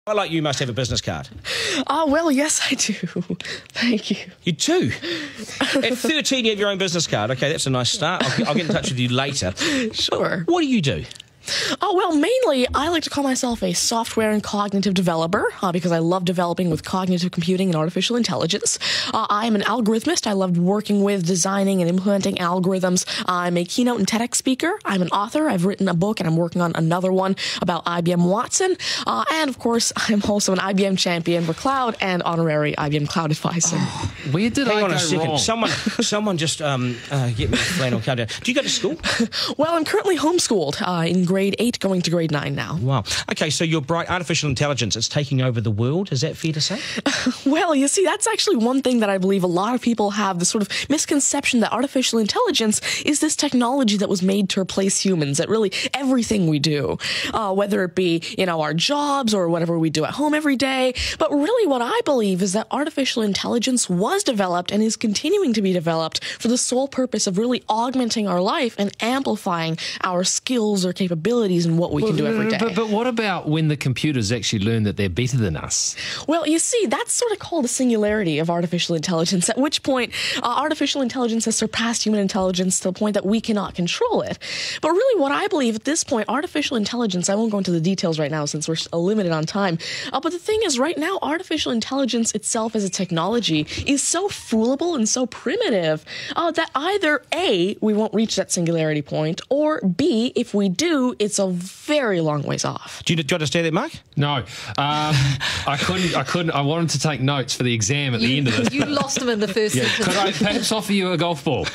Like you must have a business card. Well, yes, I do. Thank you. You do? At 13, you have your own business card. Okay, that's a nice start. I'll get in touch with you later. Sure. What do you do? Well, mainly, I like to call myself a software and cognitive developer because I love developing with cognitive computing and artificial intelligence. I am an algorithmist. I love working with, designing, and implementing algorithms. I'm a keynote and TEDx speaker. I'm an author. I've written a book, and I'm working on another one about IBM Watson. And, of course, I'm also an IBM champion for cloud and honorary IBM cloud advisor. Where did Hang I on go a second. wrong? Someone just get me a flannel countdown. Do you go to school? Well, I'm currently homeschooled in grade 8, going to grade 9 now. Wow. Okay, so you're bright. Artificial intelligence, it's taking over the world. Is that fair to say? Well, you see, that's actually one thing that I believe a lot of people have, this sort of misconception that artificial intelligence is this technology that was made to replace humans at really everything we do, whether it be, our jobs or whatever we do at home every day. But really what I believe is that artificial intelligence was developed and is continuing to be developed for the sole purpose of really augmenting our life and amplifying our skills or capabilities and what we can do every day. But what about when the computers actually learn that they're better than us? Well, you see, that's sort of called a singularity of artificial intelligence, at which point artificial intelligence has surpassed human intelligence to the point that we cannot control it. But really what I believe at this point, artificial intelligence, I won't go into the details right now since we're limited on time, but the thing is right now, artificial intelligence itself as a technology is so foolable and so primitive that either A, we won't reach that singularity point, or B, if we do, it's a very long ways off. Do you understand that, Mark? No. I couldn't. I wanted to take notes for the exam at the end of this. You lost them in the first sentence. Could I perhaps offer you a golf ball?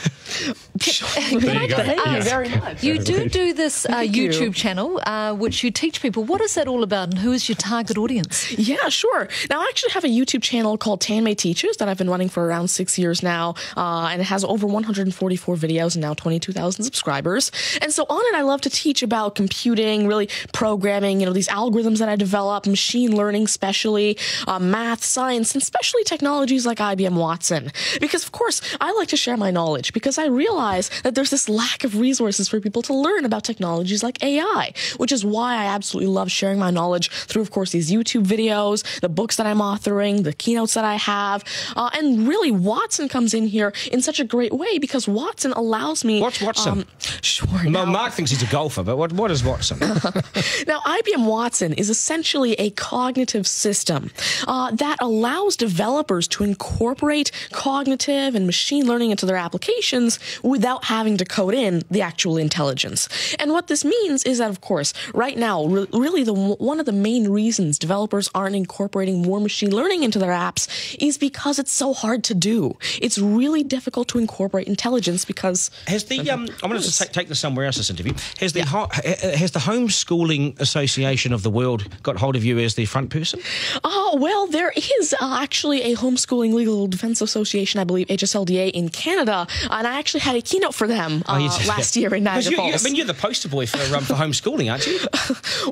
There you go. Thank you very much. You do this YouTube channel, which you teach people. What is that all about, and who is your target audience? Yeah, sure. Now, I actually have a YouTube channel called Tanmay Teaches that I've been running for around 6 years now, and it has over 144 videos and now 22,000 subscribers. And so on it, I love to teach about computing, really programming, these algorithms that I develop, machine learning especially, math, science, and especially technologies like IBM Watson. Because, of course, I like to share my knowledge because I realize that there's this lack of resources for people to learn about technologies like AI, which is why I absolutely love sharing my knowledge through, of course, these YouTube videos, the books that I'm authoring, the keynotes that I have, and really Watson comes in here in such a great way because Watson allows me... What's Watson? Sure. Mark thinks he's a golfer, but what is Watson? Now, IBM Watson is essentially a cognitive system that allows developers to incorporate cognitive and machine learning into their applications without having to code in the actual intelligence. And what this means is that, of course, right now, really one of the main reasons developers aren't incorporating more machine learning into their apps is because it's so hard to do. It's really difficult to incorporate intelligence because... Has the I'm going to take this somewhere else, this interview. Has the Homeschooling Association of the World got hold of you as the front person? Well, there is actually a Homeschooling Legal Defense Association, I believe, HSLDA in Canada, and I actually had a keynote for them last year in Niagara Falls. You're the poster boy for homeschooling, aren't you?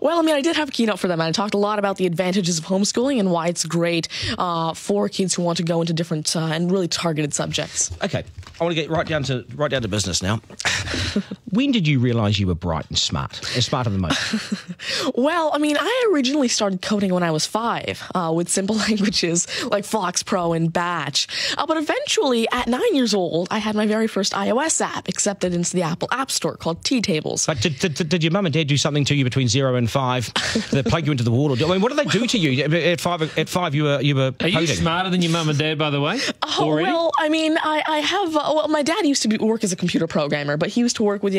Well, I did have a keynote for them, and I talked a lot about the advantages of homeschooling and why it's great for kids who want to go into different and really targeted subjects. Okay, I want to get right down to business now. When did you realise you were bright and smart, and smarter than most? Well, I originally started coding when I was 5 with simple languages like FoxPro and Batch. But eventually, at 9 years old, I had my very first iOS app accepted into the Apple App Store called T-Tables. But did your mum and dad do something to you between 0 and 5 that plug you into the wall? What did they do to you? At 5, you were Are you smarter than your mum and dad, by the way? Already? Well, I have... my dad used to work as a computer programmer, but he used to work with,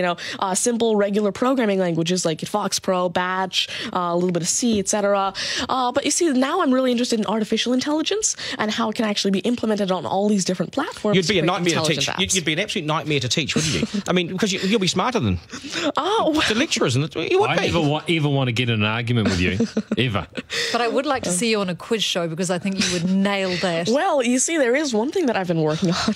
simple, regular programming languages like FoxPro, Batch, a little bit of C, etc. But you see, now I'm really interested in artificial intelligence and how it can actually be implemented on all these different platforms. You'd be a nightmare to teach. You'd be an absolute nightmare to teach, wouldn't you? Because you'll be smarter than the lecturers. You would I never even want to get in an argument with you, ever. But I would like to see you on a quiz show because I think you would nail that. Well, you see, there is one thing that I've been working on,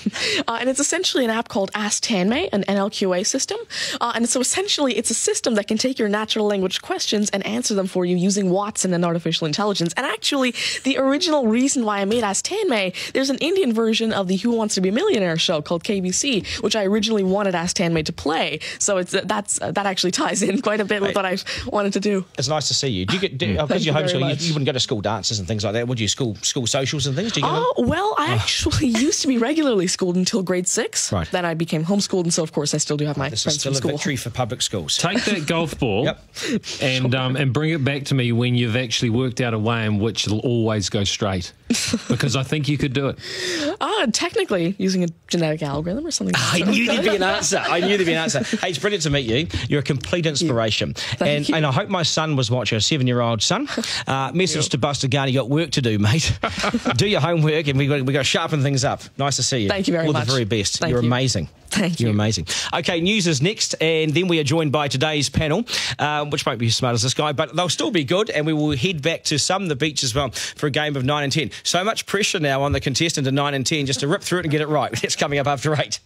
and it's essentially an app called Ask Tanmay, an NLQA system. And so essentially, it's a system system that can take your natural language questions and answer them for you using Watson and artificial intelligence. And actually, the original reason why I made Ask Tanmay, there's an Indian version of the Who Wants to Be a Millionaire show called KBC, which I originally wanted Ask Tanmay to play. So that actually ties in quite a bit with what I wanted to do. It's nice to see you. Do you get because you're homeschooling? You wouldn't go to school dances and things like that, would you? School socials and things. Do you go? Well, I actually used to be regularly schooled until grade 6. Right. Then I became homeschooled, and so of course I still do have my This is friends still from a school. victory for public schools. Take that golf ball Yep. and bring it back to me when you've actually worked out a way in which it'll always go straight. Because I think you could do it. Technically, using a genetic algorithm or something. I knew there'd be an answer. Hey, it's brilliant to meet you. You're a complete inspiration. Thank you. And I hope my son was watching, a 7-year-old son. Message to Buster Garner, you got work to do, mate. Do your homework, and we got to sharpen things up. Nice to see you. Thank you very All much. the very best. Thank You're you. amazing. Thank you. You're amazing. Okay, news is next, and then we are joined by today's panel, which won't be as smart as this guy, but they'll still be good, and we will head back to the beach as well for a game of 9 and 10. So much pressure now on the contestant in 9 and 10 just to rip through it and get it right. That's coming up after 8.